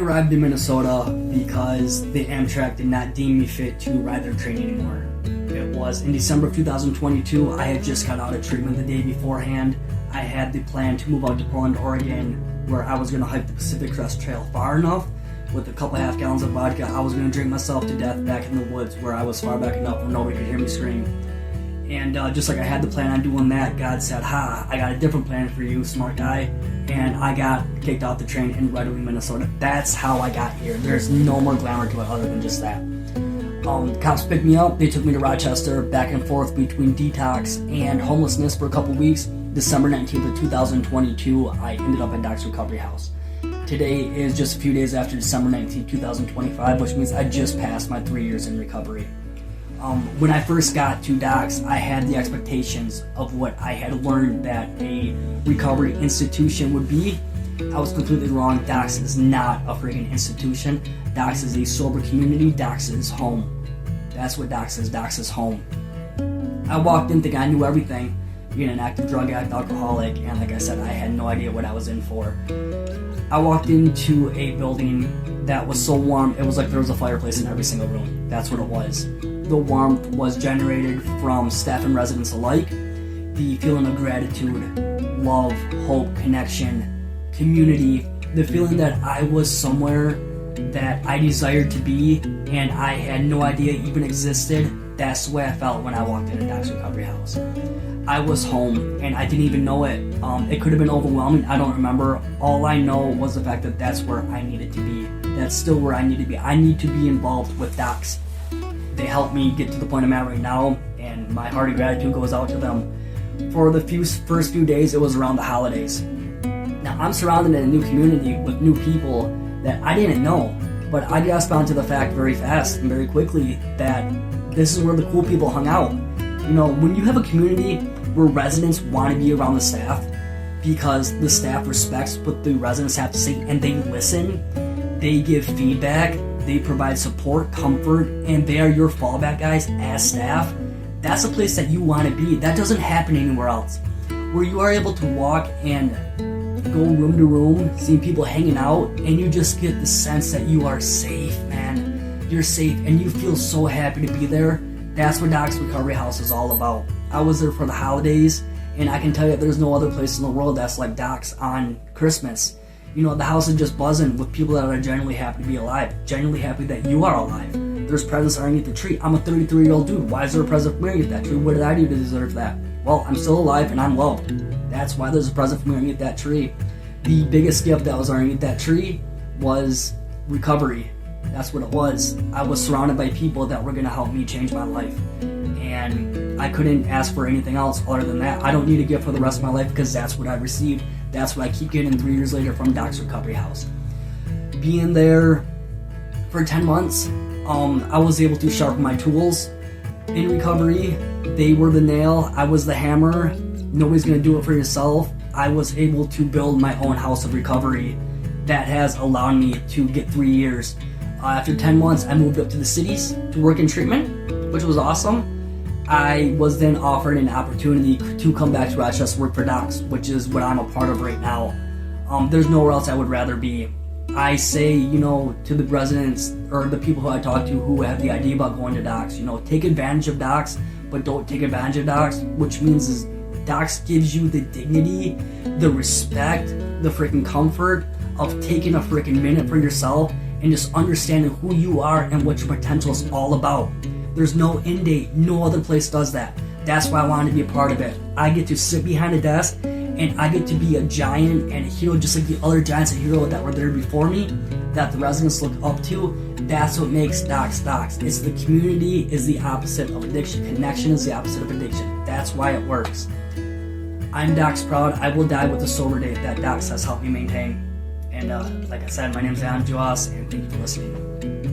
arrived in Minnesota because the Amtrak did not deem me fit to ride their train anymore. It was in December of 2022. I had just got out of treatment the day beforehand. I had the plan to move out to Portland, Oregon, where I was going to hike the Pacific Crest Trail far enough with a couple half gallons of vodka. I was going to drink myself to death back in the woods where I was far back enough where nobody could hear me scream. And just like I had the plan on doing that, God said, "Ha, I got a different plan for you, smart guy." And I got kicked off the train in Red Wing, Minnesota. That's how I got here. There's no more glamour to it other than just that. Cops picked me up. They took me to Rochester, back and forth between detox and homelessness for a couple weeks. December 19th of 2022, I ended up at Doc's Recovery House. Today is just a few days after December 19th, 2025, which means I just passed my 3 years in recovery. When I first got to Doc's, I had the expectations of what I had learned that a recovery institution would be. I was completely wrong. Doc's is not a freaking institution. Doc's is a sober community. Doc's is home. That's what Doc's is. Doc's is home. I walked in thinking I knew everything, being an active drug addict, alcoholic, and like I said, I had no idea what I was in for. I walked into a building that was so warm, it was like there was a fireplace in every single room. That's what it was. The warmth was generated from staff and residents alike. The feeling of gratitude, love, hope, connection, community, the feeling that I was somewhere that I desired to be and I had no idea even existed. That's the way I felt when I walked into Doc's Recovery House. I was home and I didn't even know it. It could have been overwhelming. I don't remember. All I know was the fact that that's where I needed to be. That's still where I need to be. I need to be involved with Doc's. They helped me get to the point I'm at right now, and my hearty gratitude goes out to them. For the first few days, it was around the holidays. Now, I'm surrounded in a new community with new people that I didn't know, but I grasped onto the fact very fast and very quickly that this is where the cool people hung out. You know, when you have a community where residents want to be around the staff because the staff respects what the residents have to say and they listen, they give feedback, they provide support, comfort, and they are your fallback guys as staff, that's a place that you want to be. That doesn't happen anywhere else. Where you are able to walk and go room to room, seeing people hanging out, and you just get the sense that you are safe, man. You're safe, and you feel so happy to be there. That's what Doc's Recovery House is all about. I was there for the holidays, and I can tell you there's no other place in the world that's like Doc's on Christmas. You know, the house is just buzzing with people that are genuinely happy to be alive, genuinely happy that you are alive. There's presents underneath the tree. I'm a 33-year-old dude. Why is there a present for me underneath that tree? What did I do to deserve that? Well, I'm still alive and I'm loved. That's why there's a present for me underneath that tree. The biggest gift that was underneath that tree was recovery. That's what it was. I was surrounded by people that were going to help me change my life. And I couldn't ask for anything else other than that. I don't need a gift for the rest of my life because that's what I've received. That's what I keep getting 3 years later from Doc's Recovery House. Being there for 10 months, I was able to sharpen my tools in recovery. They were the nail. I was the hammer. Nobody's going to do it for yourself. I was able to build my own house of recovery that has allowed me to get 3 years. After 10 months, I moved up to the cities to work in treatment, which was awesome. I was then offered an opportunity to come back to Rochester, work for Doc's, which is what I'm a part of right now. There's nowhere else I would rather be. I say, you know, to the residents or the people who I talk to who have the idea about going to Doc's, you know, take advantage of Doc's, but don't take advantage of Doc's, which means is Doc's gives you the dignity, the respect, the freaking comfort of taking a freaking minute for yourself and just understanding who you are and what your potential is all about. There's no end date. No other place does that. That's why I wanted to be a part of it. I get to sit behind a desk and I get to be a giant and a hero just like the other giants and heroes that were there before me that the residents look up to. That's what makes Doc's Doc's. It's the community is the opposite of addiction. Connection is the opposite of addiction. That's why it works. I'm Doc's proud. I will die with the sober date that Doc's has helped me maintain. And like I said, my name is Alan Joas, and thank you for listening.